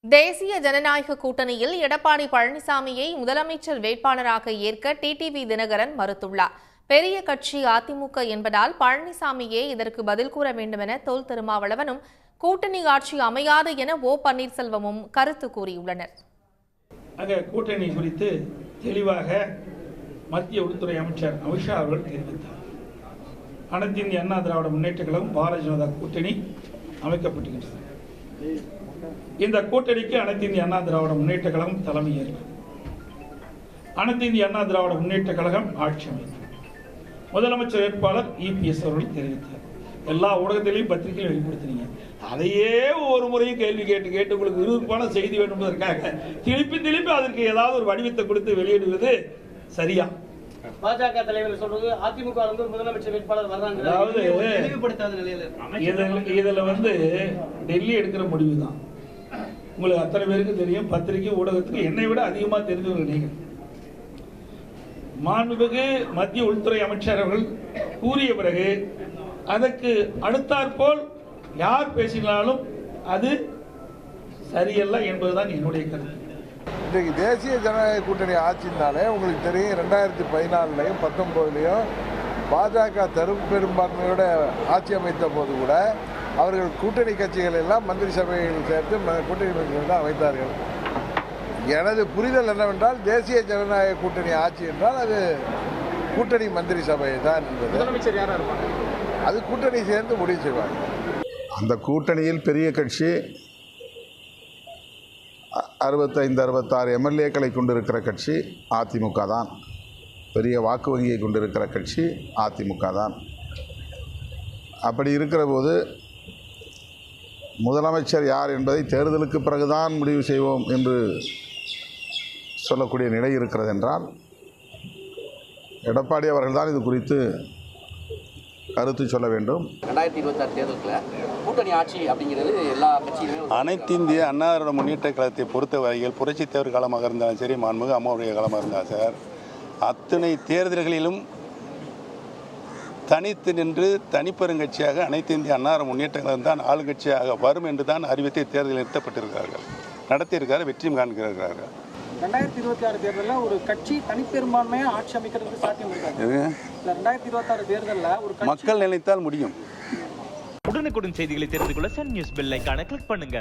தேசிய ஜனநாயக கூட்டணியில் எடப்பாடி பழனிசாமியை முதலமைச்சர் வேட்பாளராக ஏற்க டிடிவி தினகரன் மறுத்துள்ளார். பெரிய கட்சி அதிமுக என்பதால் பழனிசாமியே இதற்கு பதில் கூற வேண்டுமென தொல் திருமாவளவனும், கூட்டணி ஆட்சி அமையாது என ஓ பன்னீர்செல்வமும் கருத்து கூறியுள்ளனர். கூட்டணி குறித்து தெளிவாக மத்திய உள்துறை அமைச்சர் அமித்ஷா அவர்கள் தெரிவித்தார். அனைத்து இந்திய அண்ணா திராவிட முன்னேற்ற கழகம் பாரதிய ஜனதா கூட்டணி அமைக்கப்பட்டிருக்கிறது. இந்த கூட்டணிக்கு அனைத்து இந்திய அண்ணா திராவிட முன்னேற்ற கழகம் தலைமையேற்கும். அனைத்து இந்திய அண்ணா திராவிட முன்னேற்ற கழகம் ஆட்சி அமைக்கும். முதலமைச்சர் வேட்பாளர் இபிஎஸ் அவர்கள் தெரிவித்தார். எல்லா ஊடகத்திலையும் பத்திரிகையும் வெளிப்படுத்தினீங்க. அதையே ஒவ்வொரு முறையும் கேள்வி கேட்டு உங்களுக்கு விறுவிறுப்பான செய்தி வேண்டும் என்பதற்காக திருப்பி அதற்கு ஏதாவது ஒரு வடிவத்தை கொடுத்து வெளியிடுவது சரியா? பாஜக தலைவர் சொல்றது அதிமுக முதலமைச்சர் வேட்பாளர் வர்றாங்க. அதாவது இதுல டெல்லி எடுக்கிற முடிவு தான். உங்களுக்கு அத்தனை பேருக்கு தெரியும். பத்திரிகை ஊடகத்துக்கு என்னை விட அதிகமா தெரிஞ்சவர்கள் நீங்கள். மாண்புமிகு மத்திய உள்துறை அமைச்சர் அவர்கள் கூறிய பிறகு அதற்கு அடுத்தாற்போல் யார் பேசினாலும் அது சரியல்ல என்பதுதான் என்னுடைய கருத்து. இன்றைக்கு தேசிய ஜனநாயக கூட்டணி ஆட்சினாலே உங்களுக்கு தெரியும், 2014லையும் 19லையும் பாஜக பெரும்பான்மையோட ஆட்சி அமைத்த போது கூட அவர்கள் கூட்டணி கட்சிகள் எல்லாம் மந்திரி சபையில் சேர்த்து கூட்டணி கட்சிகள் தான் அமைத்தார்கள். எனது புரிதல் என்னவென்றால் தேசிய ஜனநாயக கூட்டணி ஆட்சி என்றால் அது கூட்டணி மந்திரி சபை தான் என்பது. அது கூட்டணி சேர்ந்து முடிவு செய்வாங்க. அந்த கூட்டணியில் பெரிய கட்சி 65-66 எம்எல்ஏக்களை கொண்டிருக்கிற கட்சி அதிமுக தான். பெரிய வாக்கு வங்கியை கொண்டிருக்கிற கட்சி அதிமுக தான். அப்படி இருக்கிற போது முதலமைச்சர் யார் என்பதை தேர்தலுக்கு பிறகுதான் முடிவு செய்வோம் என்று சொல்லக்கூடிய நிலை இருக்கிறது என்றால் எடப்பாடி அவர்கள்தான் இது குறித்து கருத்து சொல்ல வேண்டும். 2026 தேர்தலுக்குள்ள கூட்டணி ஆட்சி அப்படிங்கிறது எல்லா கட்சியிலும் அனைத்து இந்திய அண்ணா திராவிட முன்னேற்ற கழகத்தை பொறுத்த வரையில் புரட்சித் தலைவர் காலமாக இருந்தாலும் சரி, மாண்புமிகு அம்மாவுடைய காலமாக இருந்தாலும் சார், அத்தனை தேர்தல்களிலும் தனித்து நின்று தனிப்பெருங்கட்சியாக அனைத்து இந்திய அண்ணா திராவிட முன்னேற்ற கழகம் தான் ஆளுங்கட்சியாக வரும் என்று தான் அறிவித்து தேர்தலில் நிறுத்தப்பட்டிருக்கிறார்கள், நடத்தியிருக்காரு, வெற்றியும் காண்கிறார்கள். 2026 தேர்தலில் ஒரு கட்சி தனிப்பெரும்பான்மையை ஆட்சி அமைக்கிறது சாத்தியம் இருக்காது. 2026 தேர்தலில் ஒரு மக்கள் நினைத்தால் முடியும். உடனுக்குடன் செய்திகளை தெரிந்து கொள்ள சன் நியூஸ் பெல் ஐகானை கிளிக் பண்ணுங்க.